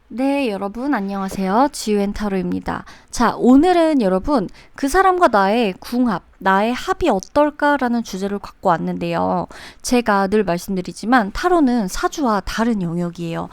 네, 여러분 안녕하세요. 지유앤타로입니다. 자, 오늘은 여러분 그 사람과 나의 궁합, 나의 합이 어떨까라는 주제를 갖고 왔는데요. 제가 늘 말씀드리지만 타로는 사주와 다른 영역이에요.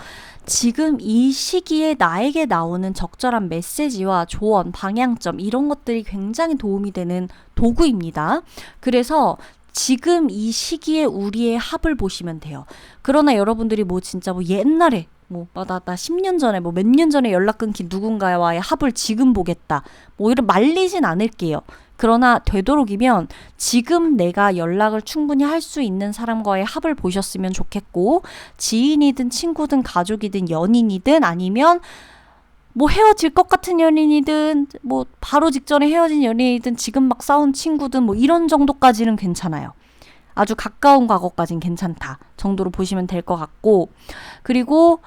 지금 이 시기에 나에게 나오는 적절한 메시지와 조언, 방향점 이런 것들이 굉장히 도움이 되는 도구입니다. 그래서 지금 이 시기에 우리의 합을 보시면 돼요. 그러나 여러분들이 뭐 진짜 뭐 옛날에 나 10년 전에, 몇 년 전에 연락 끊긴 누군가와의 합을 지금 보겠다. 이런 말리진 않을게요. 그러나 되도록이면 지금 내가 연락을 충분히 할 수 있는 사람과의 합을 보셨으면 좋겠고, 지인이든 친구든 가족이든 연인이든 아니면 헤어질 것 같은 연인이든 바로 직전에 헤어진 연인이든 지금 막 싸운 친구든 이런 정도까지는 괜찮아요. 아주 가까운 과거까진 괜찮다 정도로 보시면 될 것 같고, 그리고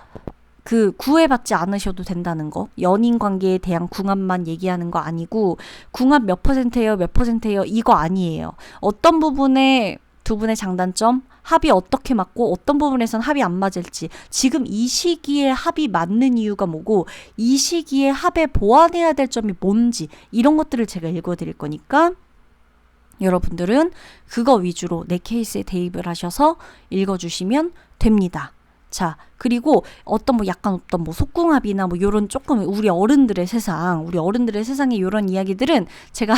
구애받지 않으셔도 된다는 거, 연인 관계에 대한 궁합만 얘기하는 거 아니고 궁합 몇 퍼센트예요, 몇 퍼센트예요 이거 아니에요. 어떤 부분에 두 분의 장단점, 합이 어떻게 맞고 어떤 부분에선 합이 안 맞을지, 지금 이 시기에 합이 맞는 이유가 뭐고 이 시기에 합에 보완해야 될 점이 뭔지 이런 것들을 제가 읽어드릴 거니까 여러분들은 그거 위주로 내 케이스에 대입을 하셔서 읽어주시면 됩니다. 자, 그리고 약간 어떤 속궁합이나 요런 조금 우리 어른들의 세상의 요런 이야기들은 제가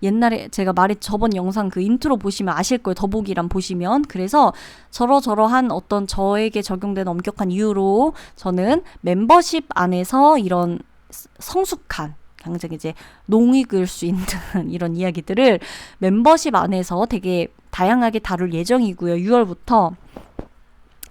옛날에 제가 저번 영상 그 인트로 보시면 아실 거예요. 더보기란 보시면. 그래서 저러저러한 어떤 저에게 적용된 엄격한 이유로 저는 멤버십 안에서 이런 성숙한 굉장히 이제 농익을 수 있는 이런 이야기들을 멤버십 안에서 되게 다양하게 다룰 예정이고요. 6월부터.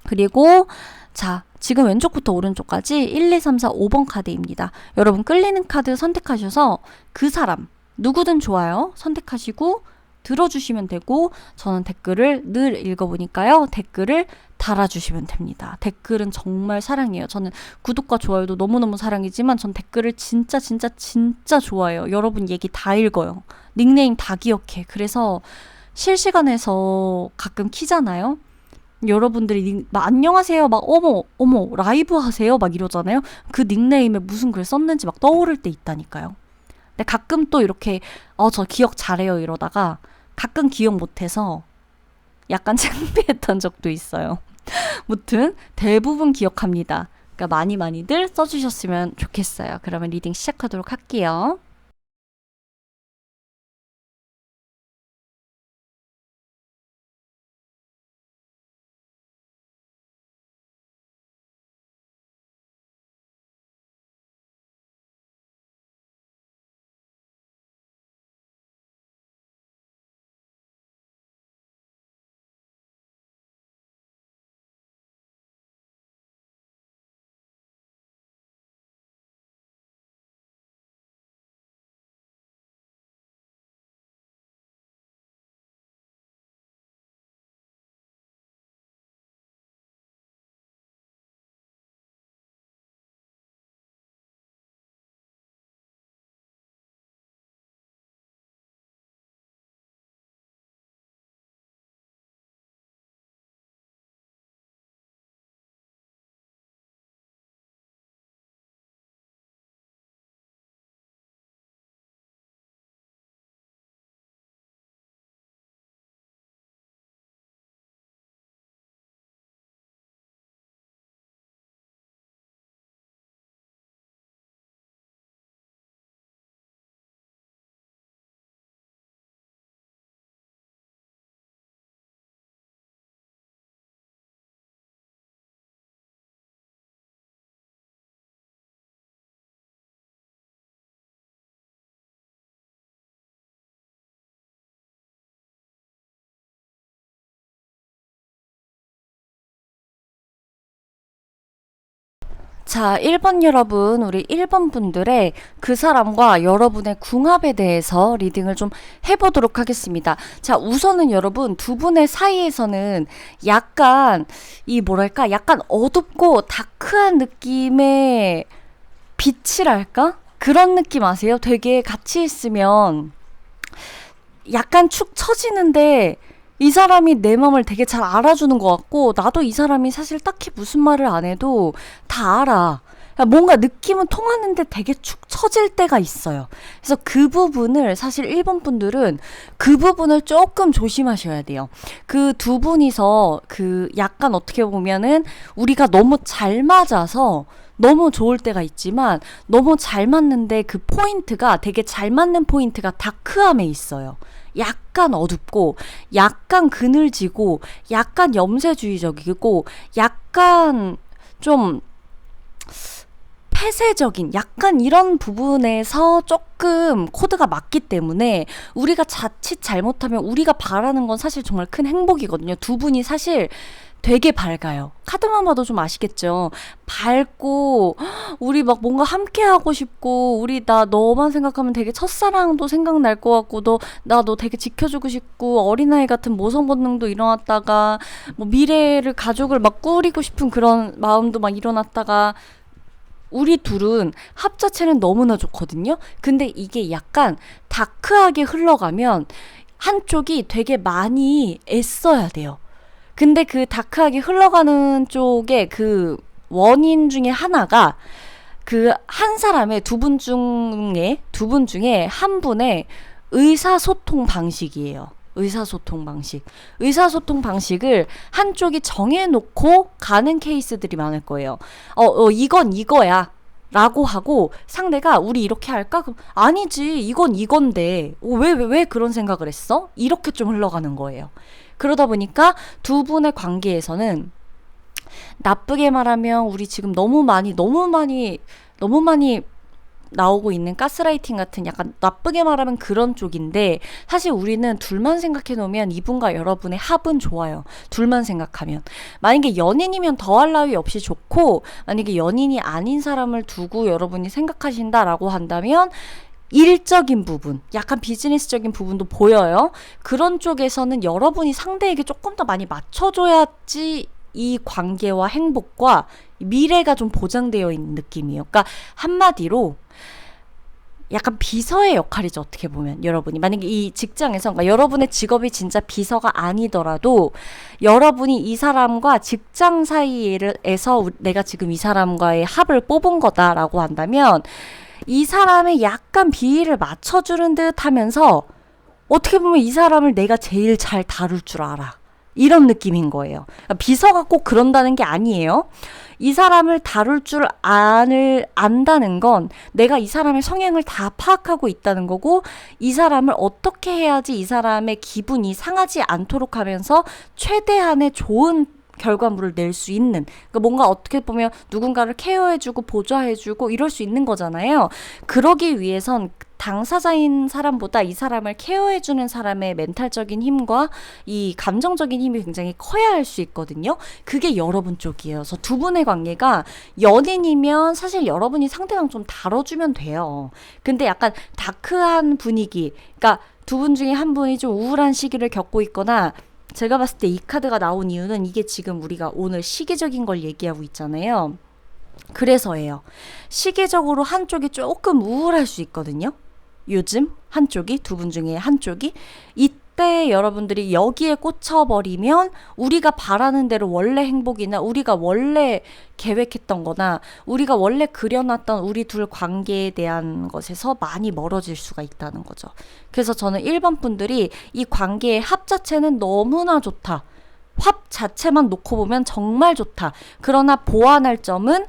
그리고 자, 지금 왼쪽부터 오른쪽까지 1, 2, 3, 4, 5번 카드입니다. 여러분 끌리는 카드 선택하셔서 그 사람 누구든 좋아요. 선택하시고 들어주시면 되고, 저는 댓글을 늘 읽어보니까요. 댓글을 달아주시면 됩니다. 댓글은 정말 사랑해요. 저는 구독과 좋아요도 너무너무 사랑이지만 전 댓글을 진짜 진짜 진짜 좋아해요. 여러분 얘기 다 읽어요. 닉네임 다 기억해. 그래서 실시간에서 가끔 키잖아요. 여러분들이 안녕하세요 어머 라이브 하세요 이러잖아요. 그 닉네임에 무슨 글 썼는지 떠오를 때 있다니까요. 근데 가끔 또 이렇게 저 기억 잘해요 이러다가 가끔 기억 못해서 약간 창피했던 적도 있어요. 무튼 대부분 기억합니다. 그러니까 많이들 써주셨으면 좋겠어요. 그러면 리딩 시작하도록 할게요. 자, 1번 여러분, 우리 1번 분들의 그 사람과 여러분의 궁합에 대해서 리딩을 좀 해보도록 하겠습니다. 자, 우선은 여러분, 두 분의 사이에서는 약간, 약간 어둡고 다크한 느낌의 빛이랄까? 그런 느낌 아세요? 되게 같이 있으면 약간 축 처지는데 이 사람이 내 맘을 되게 잘 알아주는 것 같고, 나도 이 사람이 사실 딱히 무슨 말을 안 해도 다 알아. 뭔가 느낌은 통하는데 되게 축 처질 때가 있어요. 그래서 그 부분을 사실 일본 분들은 그 부분을 조금 조심하셔야 돼요. 그 두 분이서 그 약간 어떻게 보면은 우리가 너무 잘 맞아서 너무 좋을 때가 있지만 너무 잘 맞는데 그 포인트가 되게 잘 맞는 포인트가 다크함에 있어요. 약간 어둡고 약간 그늘지고 약간 염세주의적이고 약간 좀 폐쇄적인 약간 이런 부분에서 조금 코드가 맞기 때문에 우리가 자칫 잘못하면 우리가 바라는 건 사실 정말 큰 행복이거든요. 두 분이 사실 되게 밝아요. 카드만 봐도 좀 아시겠죠? 밝고 우리 막 뭔가 함께 하고 싶고 우리 나 너만 생각하면 되게 첫사랑도 생각날 것 같고 나 너 되게 지켜주고 싶고 어린아이 같은 모성 본능도 일어났다가 뭐 미래를 가족을 막 꾸리고 싶은 그런 마음도 막 일어났다가 우리 둘은 합 자체는 너무나 좋거든요. 근데 이게 약간 다크하게 흘러가면 한쪽이 되게 많이 애써야 돼요. 근데 그 다크하게 흘러가는 쪽에 그 원인 중에 하나가 그 한 사람의 두 분 중에 한 분의 의사소통 방식이에요. 의사소통 방식. 의사소통 방식을 한쪽이 정해놓고 가는 케이스들이 많을 거예요. 이건 이거야. 라고 하고 상대가 우리 이렇게 할까? 그럼 아니지. 이건 이건데. 왜 그런 생각을 했어? 이렇게 좀 흘러가는 거예요. 그러다 보니까 두 분의 관계에서는 나쁘게 말하면 우리 지금 너무 많이 나오고 있는 가스라이팅 같은 약간 나쁘게 말하면 그런 쪽인데 사실 우리는 둘만 생각해 놓으면 이분과 여러분의 합은 좋아요. 둘만 생각하면. 만약에 연인이면 더할 나위 없이 좋고 만약에 연인이 아닌 사람을 두고 여러분이 생각하신다라고 한다면 일적인 부분, 약간 비즈니스적인 부분도 보여요. 그런 쪽에서는 여러분이 상대에게 조금 더 많이 맞춰줘야지 이 관계와 행복과 미래가 좀 보장되어 있는 느낌이에요. 그러니까 한마디로 약간 비서의 역할이죠. 어떻게 보면 여러분이 만약에 이 직장에서 그러니까 여러분의 직업이 진짜 비서가 아니더라도 여러분이 이 사람과 직장 사이에서 내가 지금 이 사람과의 합을 뽑은 거다라고 한다면 이 사람의 약간 비위를 맞춰주는 듯 하면서 어떻게 보면 이 사람을 내가 제일 잘 다룰 줄 알아. 이런 느낌인 거예요. 그러니까 비서가 꼭 그런다는 게 아니에요. 이 사람을 다룰 줄 안다는 건 내가 이 사람의 성향을 다 파악하고 있다는 거고 이 사람을 어떻게 해야지 이 사람의 기분이 상하지 않도록 하면서 최대한의 좋은 결과물을 낼 수 있는 그러니까 뭔가 어떻게 보면 누군가를 케어해주고 보좌해주고 이럴 수 있는 거잖아요. 그러기 위해선 당사자인 사람보다 이 사람을 케어해주는 사람의 멘탈적인 힘과 이 감정적인 힘이 굉장히 커야 할 수 있거든요. 그게 여러분 쪽이에요. 그래서 두 분의 관계가 연인이면 사실 여러분이 상대방 좀 다뤄주면 돼요. 근데 약간 다크한 분위기 그러니까 두 분 중에 한 분이 좀 우울한 시기를 겪고 있거나 제가 봤을 때 이 카드가 나온 이유는 이게 지금 우리가 오늘 시기적인 걸 얘기하고 있잖아요. 그래서예요. 시기적으로 한쪽이 조금 우울할 수 있거든요. 요즘 한쪽이 두 분 중에 한쪽이 이때 여러분들이 여기에 꽂혀버리면 우리가 바라는 대로 원래 행복이나 우리가 원래 계획했던 거나 우리가 원래 그려놨던 우리 둘 관계에 대한 것에서 많이 멀어질 수가 있다는 거죠. 그래서 저는 1번 분들이 이 관계의 합 자체는 너무나 좋다. 합 자체만 놓고 보면 정말 좋다. 그러나 보완할 점은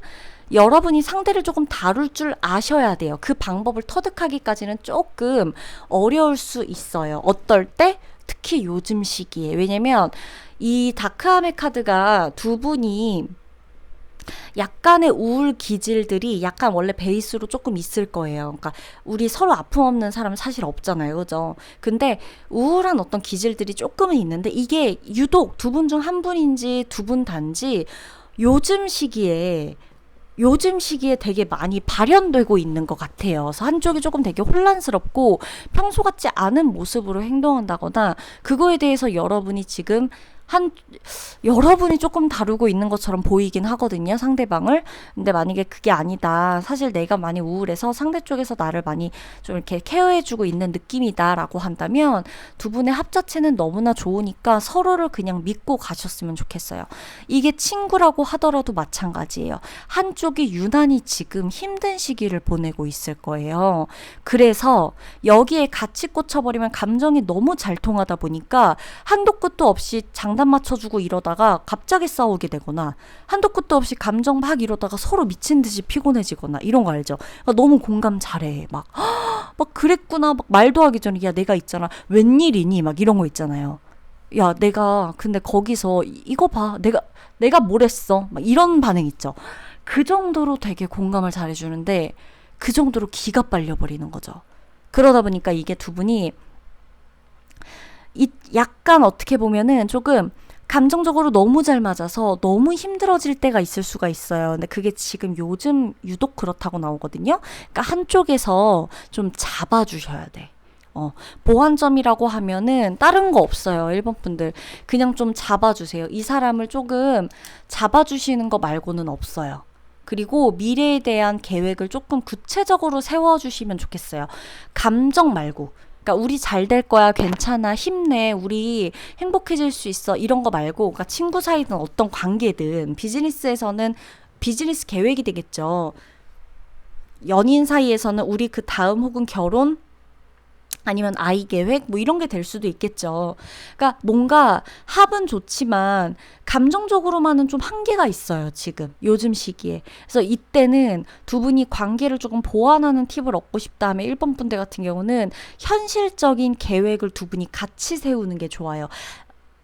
여러분이 상대를 조금 다룰 줄 아셔야 돼요. 그 방법을 터득하기까지는 조금 어려울 수 있어요. 어떨 때? 특히 요즘 시기에. 왜냐면 이 다크함의 카드가 두 분이 약간의 우울 기질들이 약간 원래 베이스로 조금 있을 거예요. 그러니까 우리 서로 아픔 없는 사람은 사실 없잖아요. 그죠? 근데 우울한 어떤 기질들이 조금은 있는데 이게 유독 두 분 중 한 분인지 두 분 단지 요즘 시기에 되게 많이 발현되고 있는 것 같아요. 그래서 한쪽이 조금 되게 혼란스럽고 평소 같지 않은 모습으로 행동한다거나 그거에 대해서 여러분이 지금 한 여러분이 조금 다루고 있는 것처럼 보이긴 하거든요, 상대방을. 근데 만약에 그게 아니다, 사실 내가 많이 우울해서 상대 쪽에서 나를 많이 좀 이렇게 케어해주고 있는 느낌이다라고 한다면 두 분의 합자체는 너무나 좋으니까 서로를 그냥 믿고 가셨으면 좋겠어요. 이게 친구라고 하더라도 마찬가지예요. 한쪽이 유난히 지금 힘든 시기를 보내고 있을 거예요. 그래서 여기에 같이 꽂혀버리면 감정이 너무 잘 통하다 보니까 한도 끝도 없이 장단 맞춰주고 이러다가 갑자기 싸우게 되거나, 한도 끝도 없이 감정 막 이러다가 서로 미친 듯이 피곤해지거나, 이런 거 알죠? 그러니까 너무 공감 잘해. 막 그랬구나. 막 말도 하기 전에, 야, 내가 있잖아. 웬일이니? 막 이런 거 있잖아요. 야, 내가 근데 거기서 이거 봐. 내가 뭘 했어. 막 이런 반응 있죠. 그 정도로 되게 공감을 잘해주는데 그 정도로 기가 빨려버리는 거죠. 그러다 보니까 이게 두 분이 약간 어떻게 보면은 조금 감정적으로 너무 잘 맞아서 너무 힘들어질 때가 있을 수가 있어요. 근데 그게 지금 요즘 유독 그렇다고 나오거든요. 그러니까 한쪽에서 좀 잡아주셔야 돼. 보완점이라고 하면은 다른 거 없어요. 일본 분들 그냥 좀 잡아주세요. 이 사람을 조금 잡아주시는 거 말고는 없어요. 그리고 미래에 대한 계획을 조금 구체적으로 세워주시면 좋겠어요. 감정 말고. 그러니까 우리 잘 될 거야, 괜찮아, 힘내, 우리 행복해질 수 있어, 이런 거 말고, 그러니까 친구 사이든 어떤 관계든 비즈니스에서는 비즈니스 계획이 되겠죠. 연인 사이에서는 우리 그 다음 혹은 결혼 아니면 아이 계획 뭐 이런 게 될 수도 있겠죠. 그러니까 뭔가 합은 좋지만 감정적으로만은 좀 한계가 있어요, 지금 요즘 시기에. 그래서 이때는 두 분이 관계를 조금 보완하는 팁을 얻고 싶다 하면 1번 분들 같은 경우는 현실적인 계획을 두 분이 같이 세우는 게 좋아요.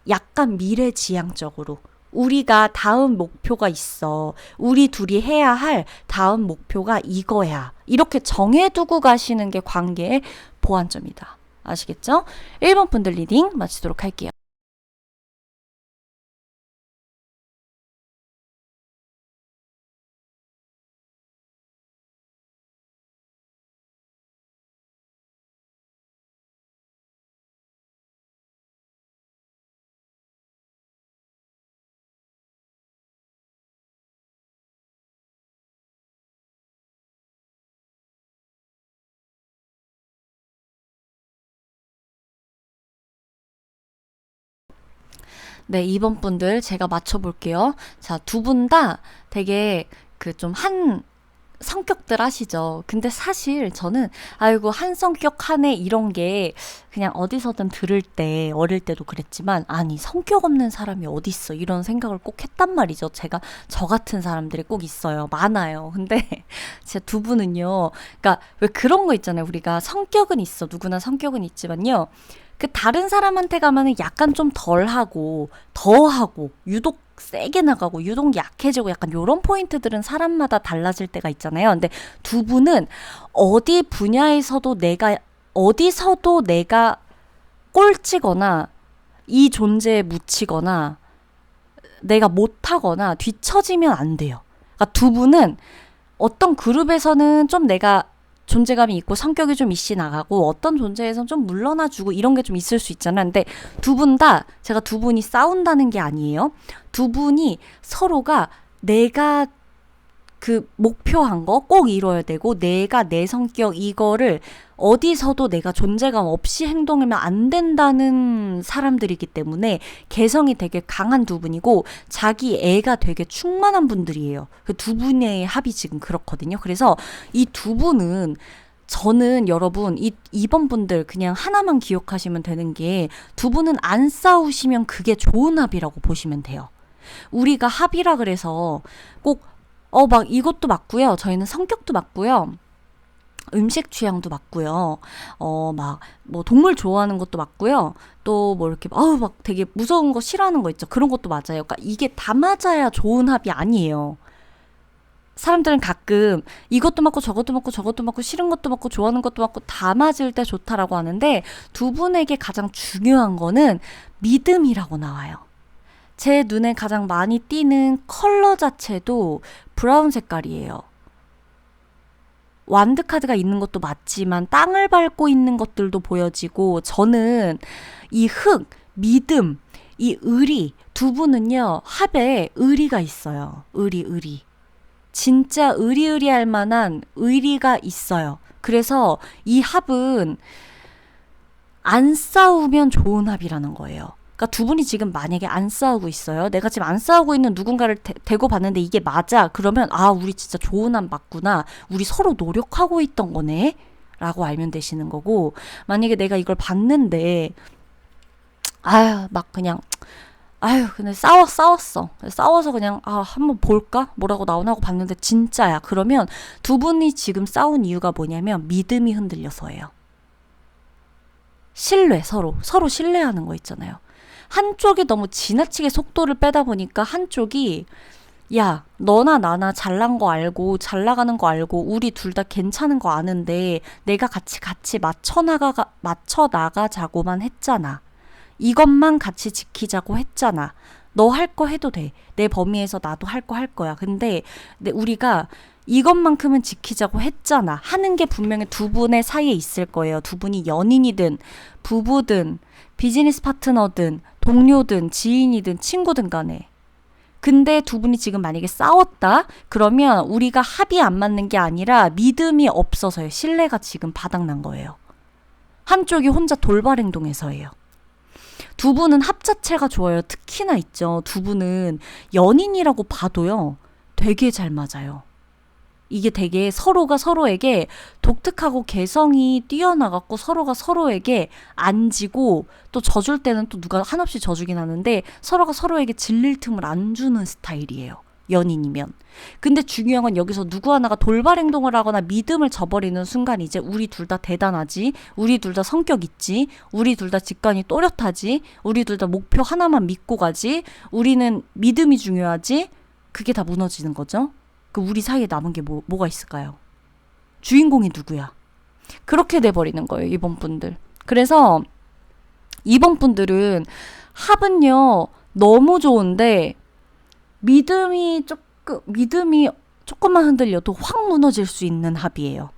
약간 미래지향적으로. 우리가 다음 목표가 있어. 우리 둘이 해야 할 다음 목표가 이거야. 이렇게 정해두고 가시는 게 관계의 보완점이다. 아시겠죠? 1번 분들 리딩 마치도록 할게요. 네, 2번 분들 제가 맞춰볼게요. 자, 두 분 다 되게 그 좀 한 성격들 아시죠? 근데 사실 저는 아이고 한 성격 하네 이런 게 그냥 어디서든 들을 때 어릴 때도 그랬지만 아니 성격 없는 사람이 어딨어 이런 생각을 꼭 했단 말이죠. 제가 저 같은 사람들이 꼭 있어요. 많아요. 근데 제 두 분은요. 그러니까 왜 그런 거 있잖아요. 우리가 성격은 있어. 누구나 성격은 있지만요. 그 다른 사람한테 가면은 약간 좀 덜하고 더하고 유독 세게 나가고 유독 약해지고 약간 요런 포인트들은 사람마다 달라질 때가 있잖아요. 근데 두 분은 어디 분야에서도 어디서도 내가 꼴찌거나 이 존재에 묻히거나 내가 못하거나 뒤처지면 안 돼요. 그러니까 두 분은 어떤 그룹에서는 좀 내가 존재감이 있고 성격이 좀 이씨 나가고 어떤 존재에선 좀 물러나주고 이런 게 좀 있을 수 있잖아. 근데 두 분 다 제가 두 분이 싸운다는 게 아니에요. 두 분이 서로가 내가 그 목표한 거 꼭 이뤄야 되고 내가 내 성격 이거를 어디서도 내가 존재감 없이 행동하면 안 된다는 사람들이기 때문에 개성이 되게 강한 두 분이고 자기 애가 되게 충만한 분들이에요. 그 두 분의 합이 지금 그렇거든요. 그래서 이 두 분은 저는 여러분 이 2번 분들 그냥 하나만 기억하시면 되는 게 두 분은 안 싸우시면 그게 좋은 합이라고 보시면 돼요. 우리가 합이라 그래서 꼭 막 이것도 맞고요. 저희는 성격도 맞고요. 음식 취향도 맞고요. 막, 뭐, 동물 좋아하는 것도 맞고요. 또, 뭐, 이렇게, 막 되게 무서운 거 싫어하는 거 있죠. 그런 것도 맞아요. 그러니까 이게 다 맞아야 좋은 합이 아니에요. 사람들은 가끔 이것도 맞고 저것도 맞고 저것도 맞고 싫은 것도 맞고 좋아하는 것도 맞고 다 맞을 때 좋다라고 하는데 두 분에게 가장 중요한 거는 믿음이라고 나와요. 제 눈에 가장 많이 띄는 컬러 자체도 브라운 색깔이에요. 완드 카드가 있는 것도 맞지만 땅을 밟고 있는 것들도 보여지고 저는 이 흙, 믿음 이 두 분은요, 합에 의리가 있어요. 의리. 진짜 의리할 만한 의리가 있어요. 그래서 이 합은 안 싸우면 좋은 합이라는 거예요. 그러니까 두 분이 지금 만약에 안 싸우고 있어요. 내가 지금 안 싸우고 있는 누군가를 대고 봤는데 이게 맞아. 그러면 아, 우리 진짜 좋은 합 맞구나. 우리 서로 노력하고 있던 거네. 라고 알면 되시는 거고, 만약에 내가 이걸 봤는데 막 그냥 근데 싸웠어. 싸워서 그냥 한번 볼까? 뭐라고 나오나 하고 봤는데 진짜야. 그러면 두 분이 지금 싸운 이유가 뭐냐면 믿음이 흔들려서예요. 서로 신뢰하는 거 있잖아요. 한쪽이 너무 지나치게 속도를 빼다 보니까 한쪽이 야, 너나 나나 잘난 거 알고 잘 나가는 거 알고 우리 둘 다 괜찮은 거 아는데 내가 같이 맞춰 나가자고만 했잖아. 이것만 같이 지키자고 했잖아. 너 할 거 해도 돼. 내 범위에서 나도 할 거 할 거야. 근데 우리가 이것만큼은 지키자고 했잖아. 하는 게 분명히 두 분의 사이에 있을 거예요. 두 분이 연인이든 부부든 비즈니스 파트너든 동료든 지인이든 친구든 간에. 근데 두 분이 지금 만약에 싸웠다? 그러면 우리가 합이 안 맞는 게 아니라 믿음이 없어서요. 신뢰가 지금 바닥난 거예요. 한쪽이 혼자 돌발 행동해서예요. 두 분은 합 자체가 좋아요. 특히나 있죠. 두 분은 연인이라고 봐도요. 되게 잘 맞아요. 이게 되게 서로가 서로에게 독특하고 개성이 뛰어나갖고 서로가 서로에게 안 지고 또 져줄 때는 또 누가 한없이 져주긴 하는데 서로가 서로에게 질릴 틈을 안 주는 스타일이에요. 연인이면. 근데 중요한 건 여기서 누구 하나가 돌발 행동을 하거나 믿음을 저버리는 순간 이제 우리 둘 다 대단하지, 우리 둘 다 성격 있지, 우리 둘 다 직관이 또렷하지, 우리 둘 다 목표 하나만 믿고 가지, 우리는 믿음이 중요하지. 그게 다 무너지는 거죠. 그 우리 사이에 남은 게 뭐가 있을까요? 주인공이 누구야? 그렇게 돼버리는 거예요, 이번 분들. 그래서 이번 분들은 합은요, 너무 좋은데 믿음이 조금만 흔들려도 확 무너질 수 있는 합이에요.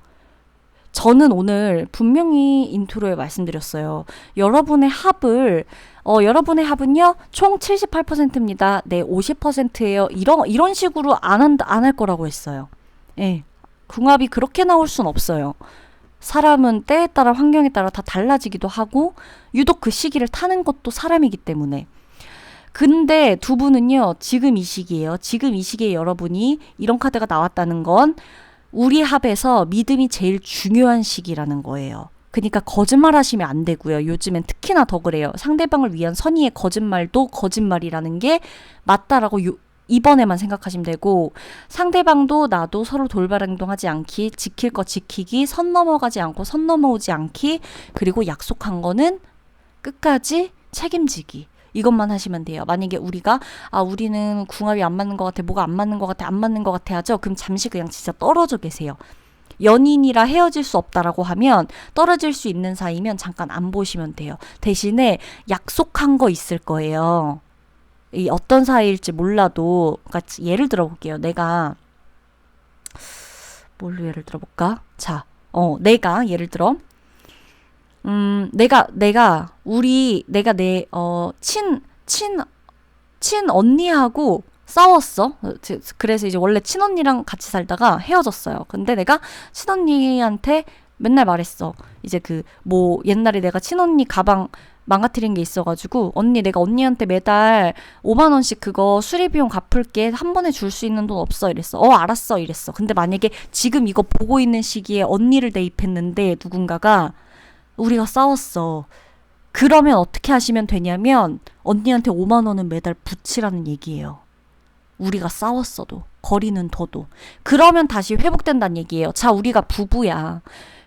저는 오늘 분명히 인트로에 말씀드렸어요. 여러분의 합은요, 총 78%입니다. 네, 50%예요. 이런 식으로 안 할 거라고 했어요. 예. 궁합이 그렇게 나올 순 없어요. 사람은 때에 따라 환경에 따라 다 달라지기도 하고, 유독 그 시기를 타는 것도 사람이기 때문에. 근데 두 분은요, 지금 이 시기예요. 지금 이 시기에 여러분이 이런 카드가 나왔다는 건 우리 합에서 믿음이 제일 중요한 시기라는 거예요. 그러니까 거짓말 하시면 안 되고요. 요즘엔 특히나 더 그래요. 상대방을 위한 선의의 거짓말도 거짓말이라는 게 맞다라고 이번에만 생각하시면 되고, 상대방도 나도 서로 돌발 행동하지 않기, 지킬 거 지키기, 선 넘어가지 않고 선 넘어오지 않기, 그리고 약속한 거는 끝까지 책임지기. 이것만 하시면 돼요. 만약에 우리는 궁합이 안 맞는 것 같아, 뭐가 안 맞는 것 같아, 안 맞는 것 같아 하죠? 그럼 잠시 그냥 진짜 떨어져 계세요. 연인이라 헤어질 수 없다라고 하면, 떨어질 수 있는 사이면 잠깐 안 보시면 돼요. 대신에 약속한 거 있을 거예요. 이 어떤 사이일지 몰라도, 그러니까 예를 들어 볼게요. 내가 뭘로 예를 들어 볼까? 자, 내가 예를 들어 내가 친 언니하고 싸웠어. 그래서 이제 원래 친언니랑 같이 살다가 헤어졌어요. 근데 내가 친언니한테 맨날 말했어. 이제 옛날에 내가 친언니 가방 망가뜨린 게 있어가지고, 언니, 내가 언니한테 매달 5만 원씩 그거 수리비용 갚을게. 한 번에 줄 수 있는 돈 없어. 이랬어. 알았어. 이랬어. 근데 만약에 지금 이거 보고 있는 시기에 언니를 대입했는데 누군가가 우리가 싸웠어. 그러면 어떻게 하시면 되냐면 언니한테 5만 원은 매달 붙이라는 얘기예요. 우리가 싸웠어도, 거리는 둬도. 그러면 다시 회복된다는 얘기예요. 자, 우리가 부부야.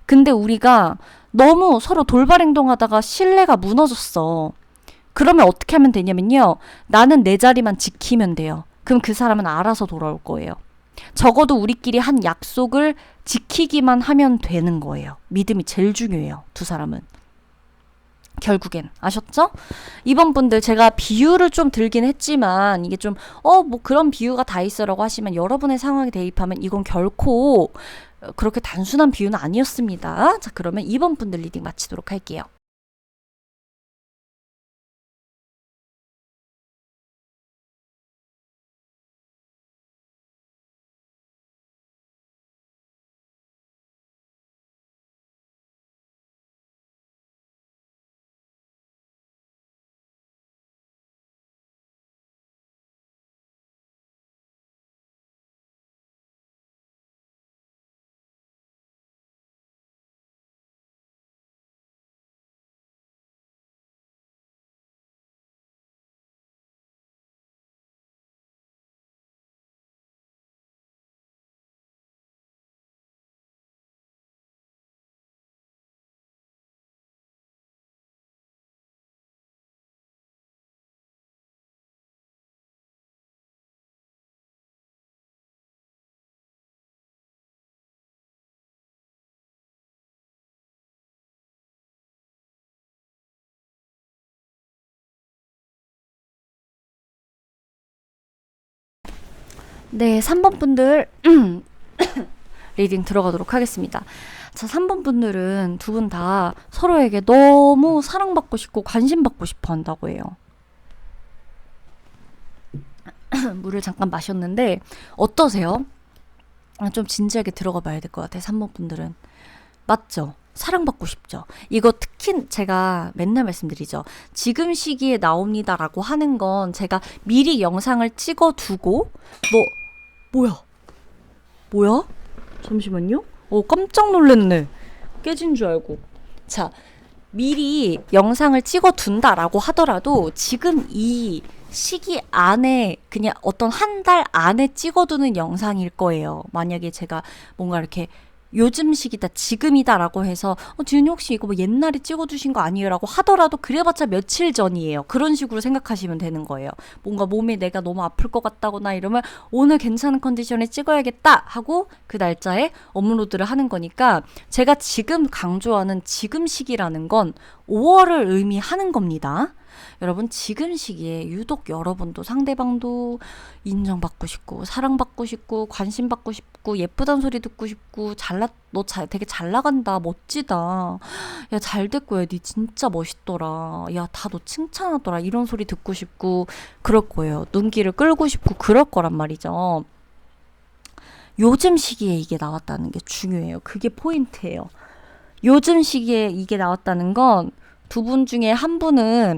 근데 우리가 너무 서로 돌발 행동하다가 신뢰가 무너졌어. 그러면 어떻게 하면 되냐면요. 나는 내 자리만 지키면 돼요. 그럼 그 사람은 알아서 돌아올 거예요. 적어도 우리끼리 한 약속을 지키기만 하면 되는 거예요. 믿음이 제일 중요해요. 두 사람은. 결국엔. 아셨죠? 이번 분들 제가 비유를 좀 들긴 했지만 이게 좀 그런 비유가 다 있어라고 하시면 여러분의 상황에 대입하면 이건 결코 그렇게 단순한 비유는 아니었습니다. 자, 그러면 이번 분들 리딩 마치도록 할게요. 네, 3번 분들 리딩 들어가도록 하겠습니다. 자, 3번 분들은 두 분 다 서로에게 너무 사랑받고 싶고 관심받고 싶어 한다고 해요. 물을 잠깐 마셨는데 어떠세요? 좀 진지하게 들어가 봐야 될 것 같아요. 3번 분들은. 맞죠? 사랑받고 싶죠. 이거 특히 제가 맨날 말씀드리죠. 지금 시기에 나옵니다라고 하는 건 제가 미리 영상을 찍어두고 뭐야? 잠시만요. 깜짝 놀랐네. 깨진 줄 알고. 자, 미리 영상을 찍어둔다라고 하더라도 지금 이 시기 안에 그냥 어떤 한 달 안에 찍어두는 영상일 거예요. 만약에 제가 뭔가 이렇게 요즘 시기다, 지금이다라고 해서 지은이 혹시 이거 뭐 옛날에 찍어두신 거 아니에요? 라고 하더라도 그래봤자 며칠 전이에요. 그런 식으로 생각하시면 되는 거예요. 뭔가 몸에 내가 너무 아플 것 같다거나 이러면 오늘 괜찮은 컨디션에 찍어야겠다 하고 그 날짜에 업로드를 하는 거니까 제가 지금 강조하는 지금 시기라는 건 5월을 의미하는 겁니다. 여러분 지금 시기에 유독 여러분도 상대방도 인정받고 싶고 사랑받고 싶고 관심받고 싶고 예쁘단 소리 듣고 싶고 되게 잘 나간다, 멋지다, 야 잘 됐고, 야 니 진짜 멋있더라, 야 다 너 칭찬하더라, 이런 소리 듣고 싶고 그럴 거예요. 눈길을 끌고 싶고 그럴 거란 말이죠. 요즘 시기에 이게 나왔다는 게 중요해요. 그게 포인트예요. 요즘 시기에 이게 나왔다는 건 두 분 중에 한 분과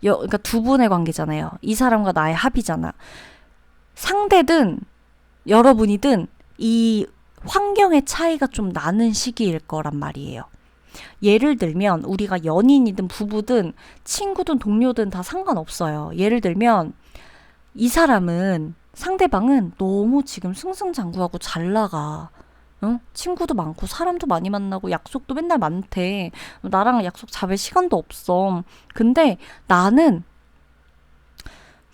그러니까 두 분의 관계잖아요. 이 사람과 나의 합이잖아. 상대든 여러분이든 이 환경의 차이가 좀 나는 시기일 거란 말이에요. 예를 들면 우리가 연인이든 부부든 친구든 동료든 다 상관없어요. 예를 들면 이 상대방은 너무 지금 승승장구하고 잘 나가. 응? 친구도 많고 사람도 많이 만나고 약속도 맨날 많대. 나랑 약속 잡을 시간도 없어. 근데 나는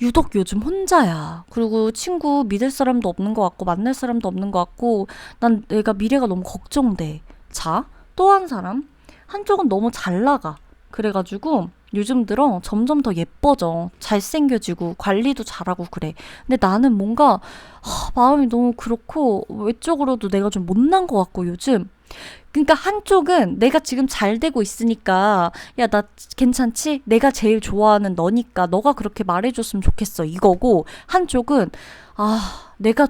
유독 요즘 혼자야. 그리고 친구 믿을 사람도 없는 것 같고 만날 사람도 없는 것 같고 난 내가 미래가 너무 걱정돼. 자, 또 한 사람 한쪽은 너무 잘 나가. 그래가지고 요즘 들어 점점 더 예뻐져. 잘생겨지고 관리도 잘하고 그래. 근데 나는 뭔가 마음이 너무 그렇고 외적으로도 내가 좀 못난 것 같고 요즘. 그러니까 한쪽은 내가 지금 잘 되고 있으니까 야 나 괜찮지? 내가 제일 좋아하는 너니까 너가 그렇게 말해줬으면 좋겠어 이거고, 한쪽은 내가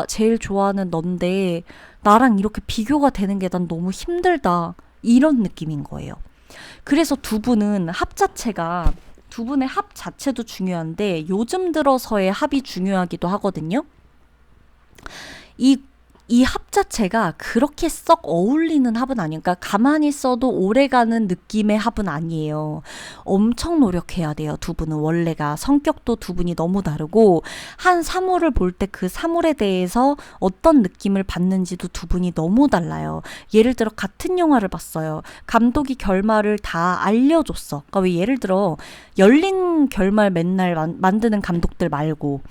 제일 좋아하는 넌데 나랑 이렇게 비교가 되는 게 난 너무 힘들다, 이런 느낌인 거예요. 그래서 두 분의 합 자체도 중요한데 요즘 들어서의 합이 중요하기도 하거든요. 이 합 자체가 그렇게 썩 어울리는 합은 아니에요. 그러니까 가만히 있어도 오래가는 느낌의 합은 아니에요. 엄청 노력해야 돼요. 두 분은 원래가 성격도 두 분이 너무 다르고 한 사물을 볼 때 그 사물에 대해서 어떤 느낌을 받는지도 두 분이 너무 달라요. 예를 들어 같은 영화를 봤어요. 감독이 결말을 다 알려줬어. 그러니까 왜 예를 들어 열린 결말 맨날 만드는 감독들 말고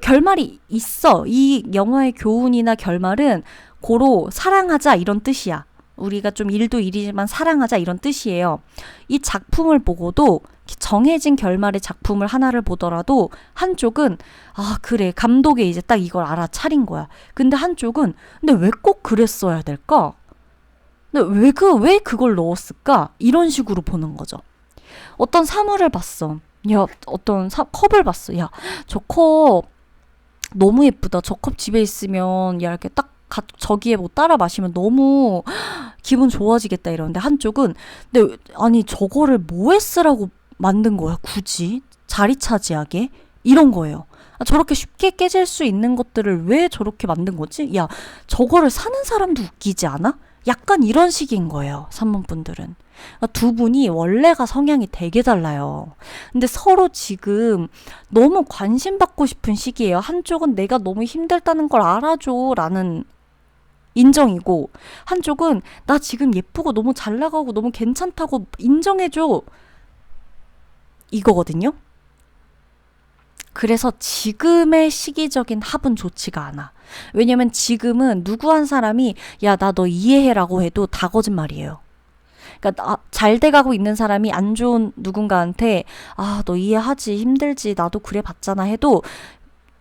결말이 있어. 이 영화의 교훈이나 결말은 고로 사랑하자 이런 뜻이야. 우리가 좀 일도 일이지만 사랑하자 이런 뜻이에요. 이 작품을 보고도 정해진 결말의 작품을 하나를 보더라도 한쪽은 그래 감독이 이제 딱 이걸 알아차린 거야. 근데 한쪽은 근데 왜 꼭 그랬어야 될까? 근데 왜 그걸 넣었을까? 이런 식으로 보는 거죠. 어떤 사물을 봤어. 야, 컵을 봤어. 야, 저 컵 너무 예쁘다. 저 컵 집에 있으면 야 이렇게 딱 저기에 뭐 따라 마시면 너무 기분 좋아지겠다 이러는데 한쪽은 근데 아니 저거를 뭐에 쓰라고 만든 거야 굳이 자리 차지하게, 이런 거예요. 저렇게 쉽게 깨질 수 있는 것들을 왜 저렇게 만든 거지? 야 저거를 사는 사람도 웃기지 않아? 약간 이런 식인 거예요. 3번 분들은. 두 분이 원래가 성향이 되게 달라요. 근데 서로 지금 너무 관심받고 싶은 시기예요. 한쪽은 내가 너무 힘들다는 걸 알아줘 라는 인정이고, 한쪽은 나 지금 예쁘고 너무 잘 나가고 너무 괜찮다고 인정해줘 이거거든요. 그래서 지금의 시기적인 합은 좋지가 않아. 왜냐면 지금은 누구 한 사람이 야 나 너 이해해라고 해도 다 거짓말이에요. 그러니까 잘 돼가고 있는 사람이 안 좋은 누군가한테 너 이해하지 힘들지 나도 그래 봤잖아 해도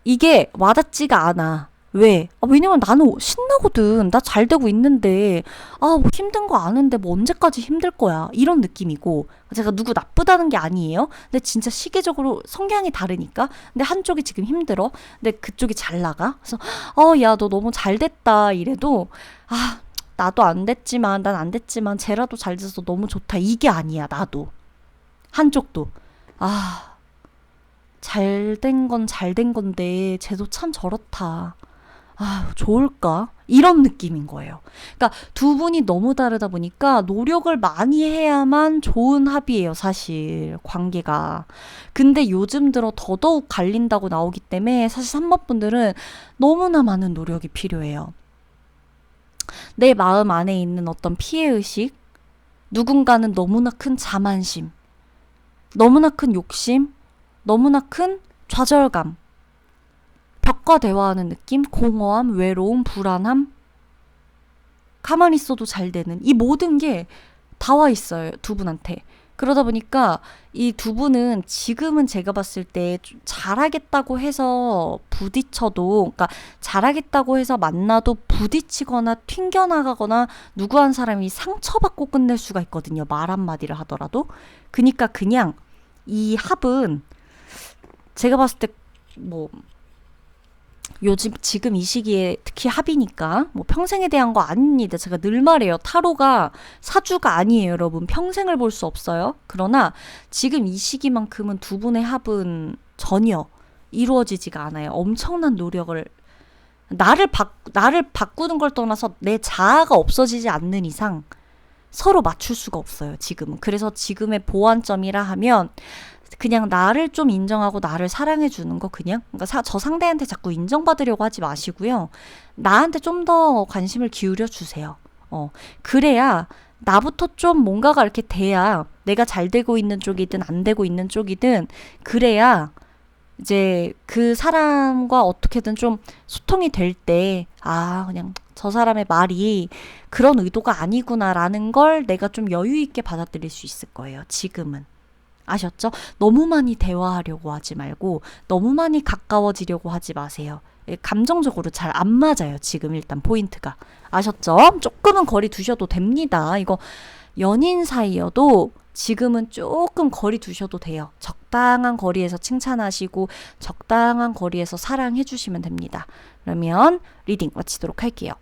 이게 와닿지가 않아. 왜? 왜냐면 나는 신나거든. 나 잘 되고 있는데, 뭐 힘든 거 아는데 뭐 언제까지 힘들 거야. 이런 느낌이고, 제가 누구 나쁘다는 게 아니에요. 근데 진짜 시계적으로 성향이 다르니까. 근데 한쪽이 지금 힘들어. 근데 그쪽이 잘 나가. 그래서, 야, 너 너무 잘 됐다. 이래도, 나도 안 됐지만, 난 안 됐지만, 쟤라도 잘 돼서 너무 좋다. 이게 아니야, 나도. 한쪽도. 잘 된 건 잘 된 건데, 쟤도 참 저렇다. 좋을까? 이런 느낌인 거예요. 그러니까 두 분이 너무 다르다 보니까 노력을 많이 해야만 좋은 합이에요, 사실. 관계가. 근데 요즘 들어 더더욱 갈린다고 나오기 때문에 사실 3번 분들은 너무나 많은 노력이 필요해요. 내 마음 안에 있는 어떤 피해의식, 누군가는 너무나 큰 자만심, 너무나 큰 욕심, 너무나 큰 좌절감, 벽과 대화하는 느낌, 공허함, 외로움, 불안함, 가만히 있어도 잘 되는 이 모든 게 다 와 있어요, 두 분한테. 그러다 보니까 이 두 분은 지금은 제가 봤을 때 잘하겠다고 해서 부딪혀도, 그러니까 잘하겠다고 해서 만나도 부딪히거나 튕겨나가거나 누구 한 사람이 상처받고 끝낼 수가 있거든요. 말 한마디를 하더라도. 그니까 그냥 이 합은 제가 봤을 때 뭐 요즘 지금 이 시기에 특히 합이니까 뭐 평생에 대한 거 아닙니다. 제가 늘 말해요. 타로가 사주가 아니에요, 여러분. 평생을 볼 수 없어요. 그러나 지금 이 시기만큼은 두 분의 합은 전혀 이루어지지가 않아요. 엄청난 노력을 나를 바꾸는 걸 떠나서 내 자아가 없어지지 않는 이상 서로 맞출 수가 없어요, 지금은. 그래서 지금의 보완점이라 하면 그냥 나를 좀 인정하고 나를 사랑해 주는 거 그냥. 그러니까 저 상대한테 자꾸 인정받으려고 하지 마시고요. 나한테 좀 더 관심을 기울여 주세요. 그래야 나부터 좀 뭔가가 이렇게 돼야 내가 잘 되고 있는 쪽이든 안 되고 있는 쪽이든 그래야 이제 그 사람과 어떻게든 좀 소통이 될 때 그냥 저 사람의 말이 그런 의도가 아니구나라는 걸 내가 좀 여유 있게 받아들일 수 있을 거예요. 지금은. 아셨죠? 너무 많이 대화하려고 하지 말고 너무 많이 가까워지려고 하지 마세요. 감정적으로 잘 안 맞아요. 지금 일단 포인트가. 아셨죠? 조금은 거리 두셔도 됩니다. 이거 연인 사이여도 지금은 조금 거리 두셔도 돼요. 적당한 거리에서 칭찬하시고 적당한 거리에서 사랑해 주시면 됩니다. 그러면 리딩 마치도록 할게요.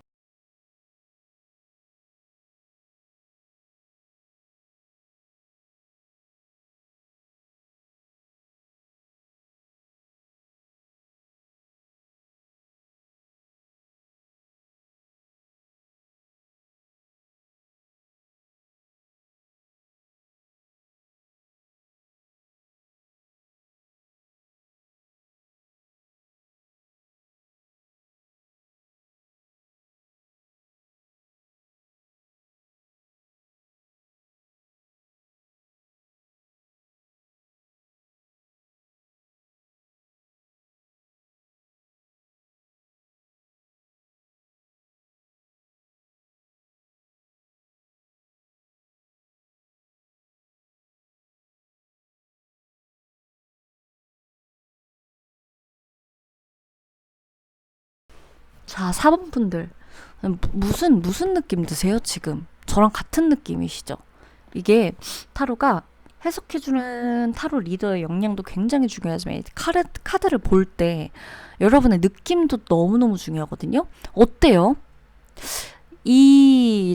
자, 4번 분들. 무슨 느낌 드세요, 지금? 저랑 같은 느낌이시죠? 이게 타로가 해석해주는 타로 리더의 역량도 굉장히 중요하지만 카드를 볼 때 여러분의 느낌도 너무너무 중요하거든요? 어때요?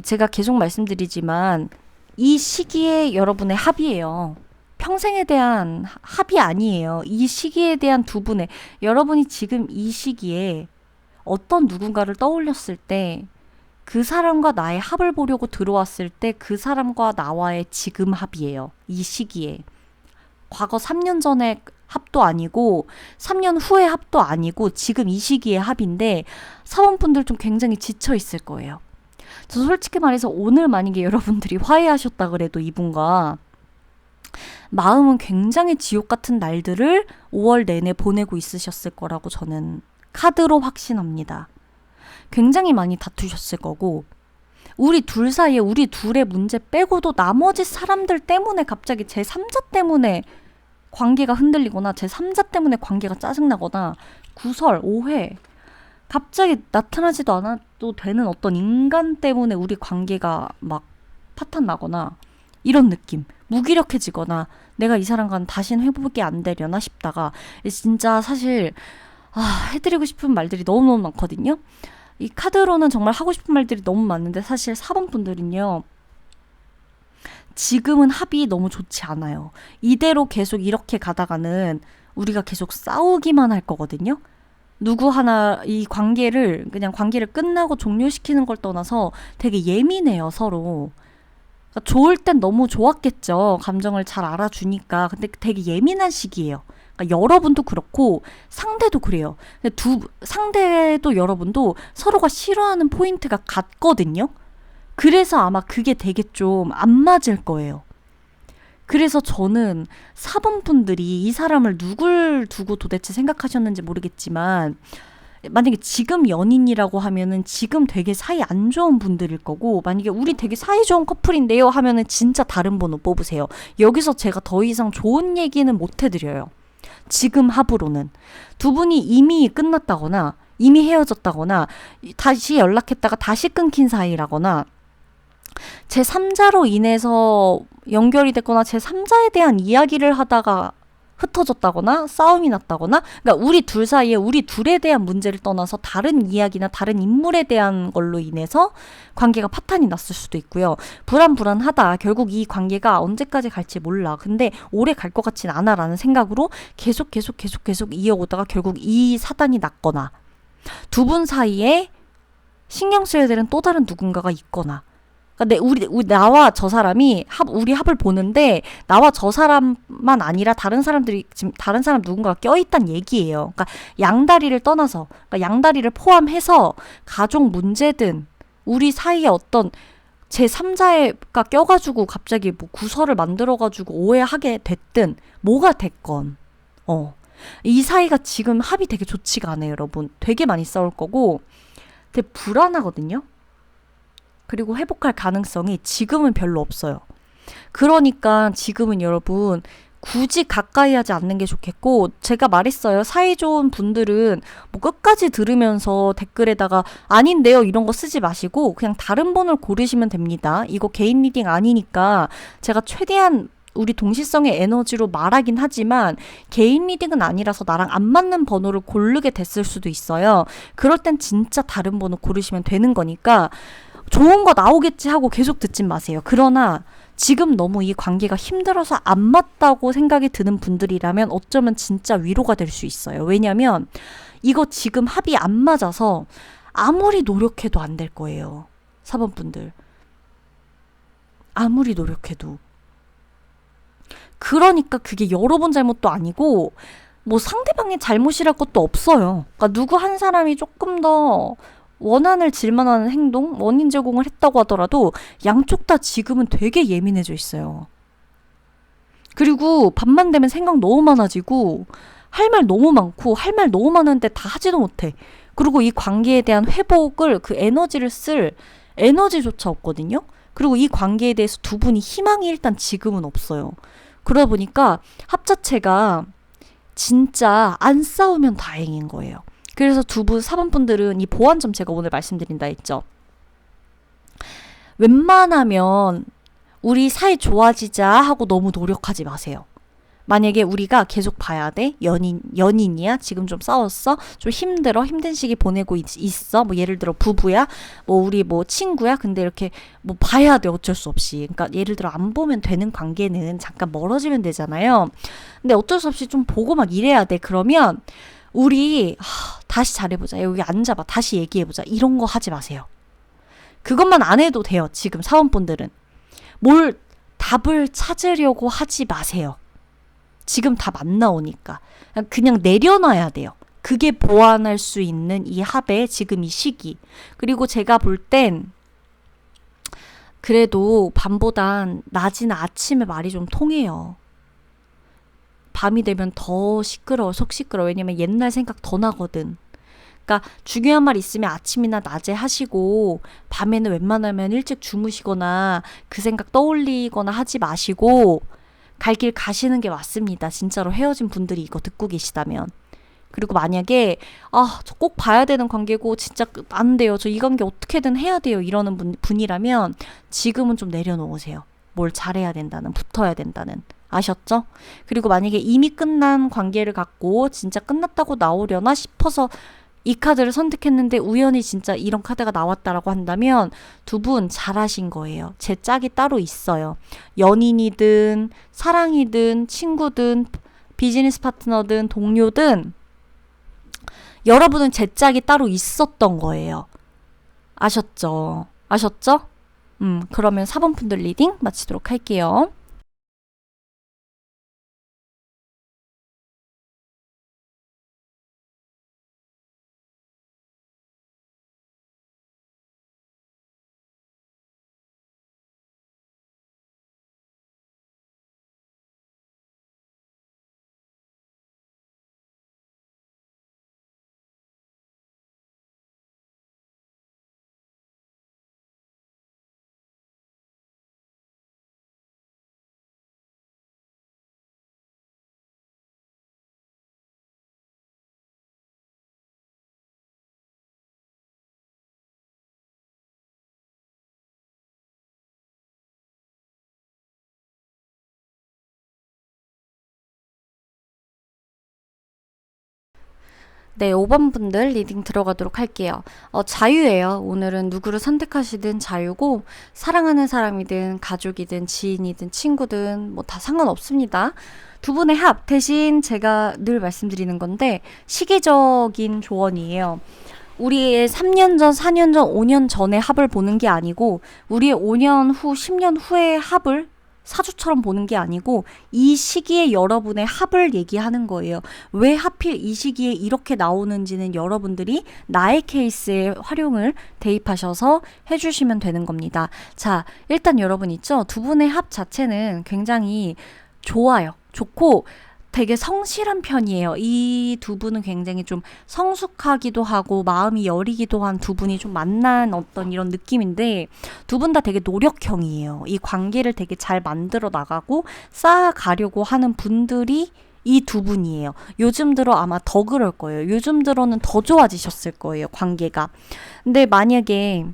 제가 계속 말씀드리지만 이 시기에 여러분의 합이에요. 평생에 대한 합이 아니에요. 이 시기에 대한 두 분의, 여러분이 지금 이 시기에 어떤 누군가를 떠올렸을 때 그 사람과 나의 합을 보려고 들어왔을 때 그 사람과 나와의 지금 합이에요. 이 시기에. 과거 3년 전의 합도 아니고 3년 후의 합도 아니고 지금 이 시기의 합인데 사원분들 좀 굉장히 지쳐 있을 거예요. 저 솔직히 말해서 오늘 만약에 여러분들이 화해하셨다 그래도 이분과 마음은 굉장히 지옥 같은 날들을 5월 내내 보내고 있으셨을 거라고 저는 카드로 확신합니다. 굉장히 많이 다투셨을 거고 우리 둘 사이에 우리 둘의 문제 빼고도 나머지 사람들 때문에 갑자기 제3자 때문에 관계가 흔들리거나 제3자 때문에 관계가 짜증나거나 구설, 오해, 갑자기 나타나지도 않아도 되는 어떤 인간 때문에 우리 관계가 막 파탄 나거나 이런 느낌. 무기력해지거나 내가 이 사람과는 다시는 회복이 안 되려나 싶다가 진짜 사실 해드리고 싶은 말들이 너무너무 많거든요. 이 카드로는 정말 하고 싶은 말들이 너무 많은데 사실 4번 분들은요. 지금은 합이 너무 좋지 않아요. 이대로 계속 이렇게 가다가는 우리가 계속 싸우기만 할 거거든요. 누구 하나 이 관계를 그냥 관계를 끝나고 종료시키는 걸 떠나서 되게 예민해요, 서로. 그러니까 좋을 땐 너무 좋았겠죠. 감정을 잘 알아주니까. 근데 되게 예민한 시기예요. 그러니까 여러분도 그렇고 상대도 그래요. 근데 상대도 여러분도 서로가 싫어하는 포인트가 같거든요. 그래서 아마 그게 되게 좀 안 맞을 거예요. 그래서 저는 4번 분들이 이 사람을 누굴 두고 도대체 생각하셨는지 모르겠지만 만약에 지금 연인이라고 하면은 지금 되게 사이 안 좋은 분들일 거고, 만약에 우리 되게 사이 좋은 커플인데요 하면은 진짜 다른 번호 뽑으세요. 여기서 제가 더 이상 좋은 얘기는 못 해드려요. 지금 합으로는 두 분이 이미 끝났다거나 이미 헤어졌다거나 다시 연락했다가 다시 끊긴 사이라거나 제3자로 인해서 연결이 됐거나 제3자에 대한 이야기를 하다가 흩어졌다거나 싸움이 났다거나, 그러니까 우리 둘 사이에 우리 둘에 대한 문제를 떠나서 다른 이야기나 다른 인물에 대한 걸로 인해서 관계가 파탄이 났을 수도 있고요. 불안불안하다. 결국 이 관계가 언제까지 갈지 몰라. 근데 오래 갈 것 같진 않아 라는 생각으로 계속 이어오다가 결국 이 사단이 났거나, 두 분 사이에 신경 써야 되는 또 다른 누군가가 있거나, 그러니까 나와 저 사람이 우리 합을 보는데 나와 저 사람만 아니라 다른 사람들이 지금 다른 사람 누군가가 껴있단 얘기예요. 그러니까 양다리를 떠나서, 그러니까 양다리를 포함해서 가족 문제든 우리 사이에 어떤 제3자가 껴가지고 갑자기 뭐 구설을 만들어가지고 오해하게 됐든 뭐가 됐건 이 사이가 지금 합이 되게 좋지가 않아요, 여러분. 되게 많이 싸울 거고 되게 불안하거든요. 그리고 회복할 가능성이 지금은 별로 없어요. 그러니까 지금은 여러분 굳이 가까이 하지 않는 게 좋겠고, 제가 말했어요. 사이좋은 분들은 뭐 끝까지 들으면서 댓글에다가 아닌데요 이런 거 쓰지 마시고 그냥 다른 번호를 고르시면 됩니다. 이거 개인 리딩 아니니까 제가 최대한 우리 동시성의 에너지로 말하긴 하지만 개인 리딩은 아니라서 나랑 안 맞는 번호를 고르게 됐을 수도 있어요. 그럴 땐 진짜 다른 번호 고르시면 되는 거니까 좋은 거 나오겠지 하고 계속 듣진 마세요. 그러나 지금 너무 이 관계가 힘들어서 안 맞다고 생각이 드는 분들이라면 어쩌면 진짜 위로가 될 수 있어요. 왜냐면 이거 지금 합이 안 맞아서 아무리 노력해도 안 될 거예요. 4번 분들. 아무리 노력해도. 그러니까 그게 여러분 잘못도 아니고 뭐 상대방의 잘못이랄 것도 없어요. 그러니까 누구 한 사람이 조금 더 원한을 질만하는 행동, 원인 제공을 했다고 하더라도 양쪽 다 지금은 되게 예민해져 있어요. 그리고 밤만 되면 생각 너무 많아지고 할 말 너무 많고 할 말 너무 많은데 다 하지도 못해. 그리고 이 관계에 대한 회복을 그 에너지를 쓸 에너지조차 없거든요. 그리고 이 관계에 대해서 두 분이 희망이 일단 지금은 없어요. 그러다 보니까 합 자체가 진짜 안 싸우면 다행인 거예요. 그래서 4번 분들은 이 보완점 제가 오늘 말씀드린다 했죠. 웬만하면 우리 사이 좋아지자 하고 너무 노력하지 마세요. 만약에 우리가 계속 봐야 돼. 연인이야. 지금 좀 싸웠어. 좀 힘들어. 힘든 시기 보내고 있어. 뭐 예를 들어 부부야. 뭐 우리 뭐 친구야. 근데 이렇게 뭐 봐야 돼. 어쩔 수 없이. 그러니까 예를 들어 안 보면 되는 관계는 잠깐 멀어지면 되잖아요. 근데 어쩔 수 없이 좀 보고 막 이래야 돼. 그러면 우리 다시 잘해보자. 여기 앉아봐. 다시 얘기해보자. 이런 거 하지 마세요. 그것만 안 해도 돼요. 지금 사원분들은. 뭘 답을 찾으려고 하지 마세요. 지금 답 안 나오니까. 그냥 내려놔야 돼요. 그게 보완할 수 있는 이 합의 지금 이 시기. 그리고 제가 볼 땐 그래도 밤보단 낮이나 아침에 말이 좀 통해요. 밤이 되면 더 시끄러워. 속 시끄러워. 왜냐면 옛날 생각 더 나거든. 그러니까 중요한 말 있으면 아침이나 낮에 하시고 밤에는 웬만하면 일찍 주무시거나 그 생각 떠올리거나 하지 마시고 갈 길 가시는 게 맞습니다. 진짜로 헤어진 분들이 이거 듣고 계시다면. 그리고 만약에 저 꼭 봐야 되는 관계고 진짜 안 돼요. 저 이 관계 어떻게든 해야 돼요. 이러는 분이라면 지금은 좀 내려놓으세요. 뭘 잘해야 된다는, 붙어야 된다는. 아셨죠? 그리고 만약에 이미 끝난 관계를 갖고 진짜 끝났다고 나오려나 싶어서 이 카드를 선택했는데 우연히 진짜 이런 카드가 나왔다라고 한다면 두 분 잘하신 거예요. 제 짝이 따로 있어요. 연인이든 사랑이든 친구든 비즈니스 파트너든 동료든 여러분은 제 짝이 따로 있었던 거예요. 아셨죠? 아셨죠? 그러면 4번 분들 리딩 마치도록 할게요. 네, 5번 분들 리딩 들어가도록 할게요. 자유예요. 오늘은 누구를 선택하시든 자유고, 사랑하는 사람이든 가족이든 지인이든 친구든 뭐 다 상관없습니다. 두 분의 합, 대신 제가 늘 말씀드리는 건데, 시기적인 조언이에요. 우리의 3년 전, 4년 전, 5년 전의 합을 보는 게 아니고, 우리의 5년 후, 10년 후의 합을 사주처럼 보는 게 아니고 이 시기에 여러분의 합을 얘기하는 거예요. 왜 하필 이 시기에 이렇게 나오는지는 여러분들이 나의 케이스에 활용을 대입하셔서 해주시면 되는 겁니다. 자, 일단 여러분 있죠? 두 분의 합 자체는 굉장히 좋아요. 좋고 되게 성실한 편이에요. 이 두 분은 굉장히 좀 성숙하기도 하고 마음이 여리기도 한 두 분이 좀 만난 어떤 이런 느낌인데 두 분 다 되게 노력형이에요. 이 관계를 되게 잘 만들어 나가고 쌓아가려고 하는 분들이 이 두 분이에요. 요즘 들어 아마 더 그럴 거예요. 요즘 들어는 더 좋아지셨을 거예요. 관계가. 근데 만약에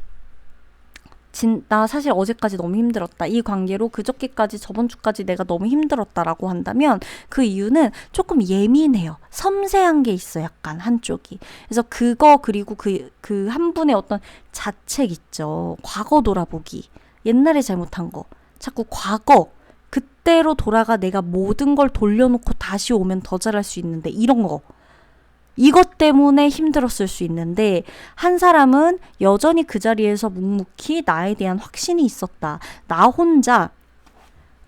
나 사실 어제까지 너무 힘들었다. 이 관계로 그저께까지 저번 주까지 내가 너무 힘들었다라고 한다면 그 이유는 조금 예민해요. 섬세한 게 있어 약간 한쪽이. 그래서 그거 그리고 그 한 분의 어떤 자책 있죠. 과거 돌아보기. 옛날에 잘못한 거. 자꾸 과거. 그때로 돌아가 내가 모든 걸 돌려놓고 다시 오면 더 잘할 수 있는데 이런 거. 이것 때문에 힘들었을 수 있는데 한 사람은 여전히 그 자리에서 묵묵히 나에 대한 확신이 있었다. 나 혼자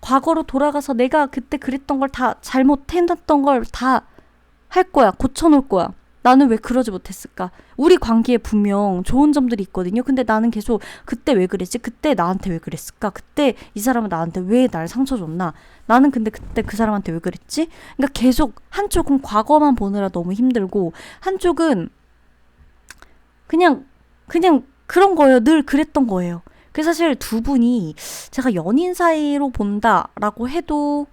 과거로 돌아가서 내가 그때 그랬던 걸 다 잘못해놨던 걸 다 할 거야. 고쳐놓을 거야. 나는 왜 그러지 못했을까? 우리 관계에 분명 좋은 점들이 있거든요. 근데 나는 계속 그때 왜 그랬지? 그때 나한테 왜 그랬을까? 그때 이 사람은 나한테 왜 날 상처 줬나? 나는 근데 그때 그 사람한테 왜 그랬지? 그러니까 계속 한쪽은 과거만 보느라 너무 힘들고 한쪽은 그냥 그런 거예요. 늘 그랬던 거예요. 그래서 사실 두 분이 제가 연인 사이로 본다라고 해도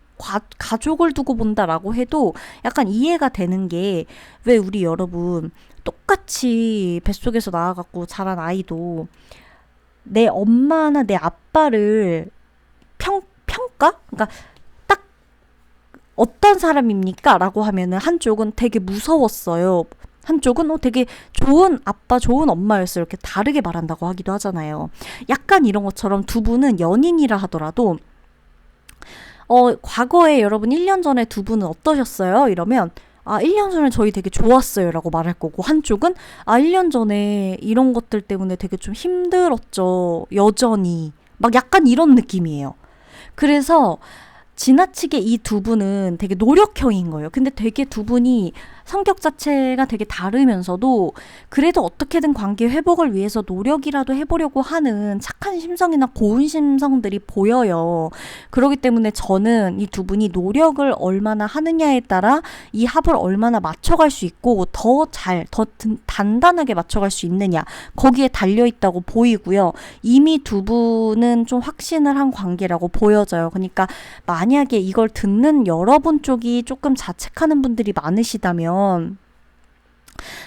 가족을 두고 본다라고 해도 약간 이해가 되는 게 왜 우리 여러분 똑같이 뱃속에서 나와갖고 자란 아이도 내 엄마나 내 아빠를 평가? 그러니까 딱 어떤 사람입니까? 라고 하면은 한쪽은 되게 무서웠어요. 한쪽은 되게 좋은 아빠, 좋은 엄마였어요. 이렇게 다르게 말한다고 하기도 하잖아요. 약간 이런 것처럼 두 분은 연인이라 하더라도 과거에 여러분 1년 전에 두 분은 어떠셨어요? 이러면 1년 전에 저희 되게 좋았어요 라고 말할 거고 한쪽은 1년 전에 이런 것들 때문에 되게 좀 힘들었죠. 여전히. 막 약간 이런 느낌이에요. 그래서 지나치게 이 두 분은 되게 노력형인 거예요. 근데 되게 두 분이 성격 자체가 되게 다르면서도 그래도 어떻게든 관계 회복을 위해서 노력이라도 해보려고 하는 착한 심성이나 고운 심성들이 보여요. 그렇기 때문에 저는 이 두 분이 노력을 얼마나 하느냐에 따라 이 합을 얼마나 맞춰갈 수 있고 더 단단하게 맞춰갈 수 있느냐 거기에 달려있다고 보이고요. 이미 두 분은 좀 확신을 한 관계라고 보여져요. 그러니까 만약에 이걸 듣는 여러분 쪽이 조금 자책하는 분들이 많으시다면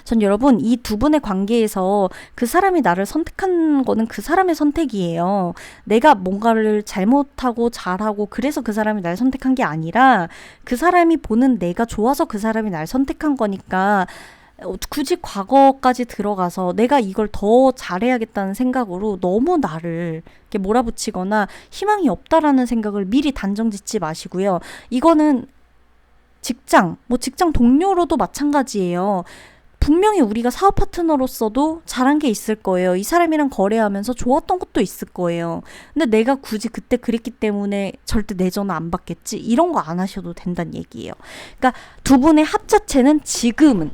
전 여러분 이 두 분의 관계에서 그 사람이 나를 선택한 거는 그 사람의 선택이에요. 내가 뭔가를 잘못하고 잘하고 그래서 그 사람이 날 선택한 게 아니라 그 사람이 보는 내가 좋아서 그 사람이 날 선택한 거니까 굳이 과거까지 들어가서 내가 이걸 더 잘해야겠다는 생각으로 너무 나를 이렇게 몰아붙이거나 희망이 없다라는 생각을 미리 단정 짓지 마시고요. 이거는 직장 동료로도 마찬가지예요. 분명히 우리가 사업 파트너로서도 잘한 게 있을 거예요. 이 사람이랑 거래하면서 좋았던 것도 있을 거예요. 근데 내가 굳이 그때 그랬기 때문에 절대 내 전화 안 받겠지? 이런 거 안 하셔도 된다는 얘기예요. 그러니까 두 분의 합 자체는 지금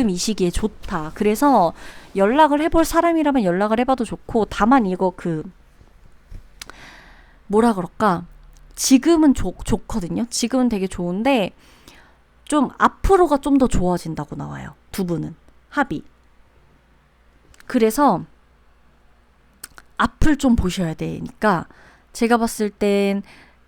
이 시기에 좋다. 그래서 연락을 해볼 사람이라면 연락을 해봐도 좋고, 다만 이거 뭐라 그럴까? 지금은 좋거든요. 지금은 되게 좋은데 좀 앞으로가 좀 더 좋아진다고 나와요. 두 분은 합이. 그래서 앞을 좀 보셔야 되니까 제가 봤을 땐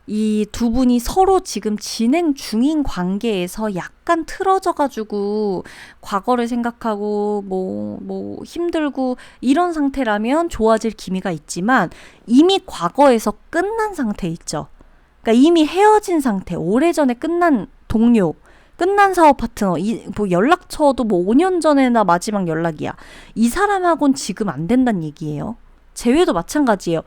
이 두 분이 서로 지금 진행 중인 관계에서 약간 틀어져가지고 과거를 생각하고 뭐 힘들고 이런 상태라면 좋아질 기미가 있지만 이미 과거에서 끝난 상태 있죠. 그러니까 이미 헤어진 상태, 오래전에 끝난 동료, 끝난 사업 파트너, 뭐 연락처도 뭐 5년 전에나 마지막 연락이야. 이 사람하고는 지금 안 된다는 얘기예요. 재회도 마찬가지예요.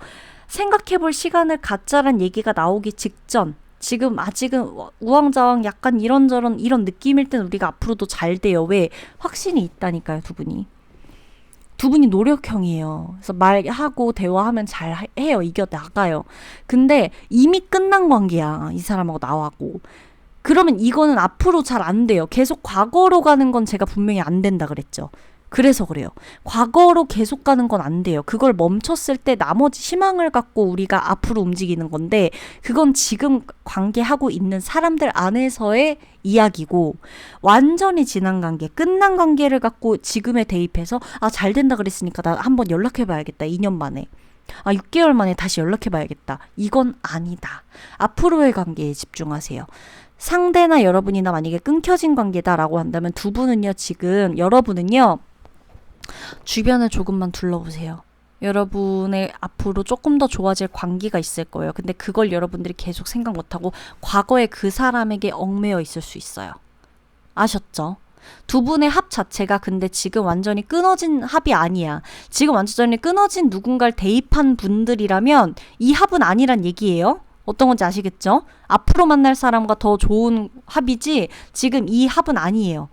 생각해볼 시간을 갖자란 얘기가 나오기 직전, 지금 아직은 우왕좌왕 약간 이런저런 이런 느낌일 땐 우리가 앞으로도 잘 돼요. 왜? 확신이 있다니까요, 두 분이. 두 분이 노력형이에요. 그래서 말하고 대화하면 잘 해요. 이겨나가요. 근데 이미 끝난 관계야. 이 사람하고 나하고. 그러면 이거는 앞으로 잘 안 돼요. 계속 과거로 가는 건 제가 분명히 안 된다 그랬죠. 그래서 그래요. 과거로 계속 가는 건 안 돼요. 그걸 멈췄을 때 나머지 희망을 갖고 우리가 앞으로 움직이는 건데 그건 지금 관계하고 있는 사람들 안에서의 이야기고 완전히 지난 관계, 끝난 관계를 갖고 지금에 대입해서 잘 된다 그랬으니까 나 한번 연락해봐야겠다. 2년 만에. 6개월 만에 다시 연락해봐야겠다. 이건 아니다. 앞으로의 관계에 집중하세요. 상대나 여러분이나 만약에 끊겨진 관계다라고 한다면 두 분은요, 지금 여러분은요, 주변을 조금만 둘러보세요. 여러분의 앞으로 조금 더 좋아질 관계가 있을 거예요. 근데 그걸 여러분들이 계속 생각 못하고 과거에 그 사람에게 얽매여 있을 수 있어요. 아셨죠? 두 분의 합 자체가 근데 지금 완전히 끊어진 합이 아니야. 지금 완전히 끊어진 누군가를 대입한 분들이라면 이 합은 아니란 얘기예요. 어떤 건지 아시겠죠? 앞으로 만날 사람과 더 좋은 합이지 지금 이 합은 아니에요.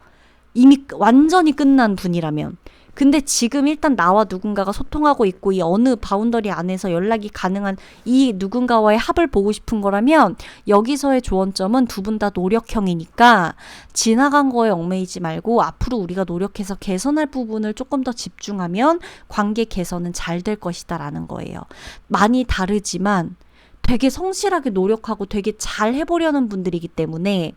이미 완전히 끝난 분이라면. 근데 지금 일단 나와 누군가가 소통하고 있고 이 어느 바운더리 안에서 연락이 가능한 이 누군가와의 합을 보고 싶은 거라면 여기서의 조언점은 두 분 다 노력형이니까 지나간 거에 얽매이지 말고 앞으로 우리가 노력해서 개선할 부분을 조금 더 집중하면 관계 개선은 잘 될 것이다 라는 거예요. 많이 다르지만 되게 성실하게 노력하고 되게 잘 해보려는 분들이기 때문에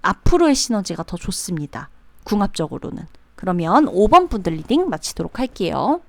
앞으로의 시너지가 더 좋습니다. 궁합적으로는. 그러면 5번 분들 리딩 마치도록 할게요.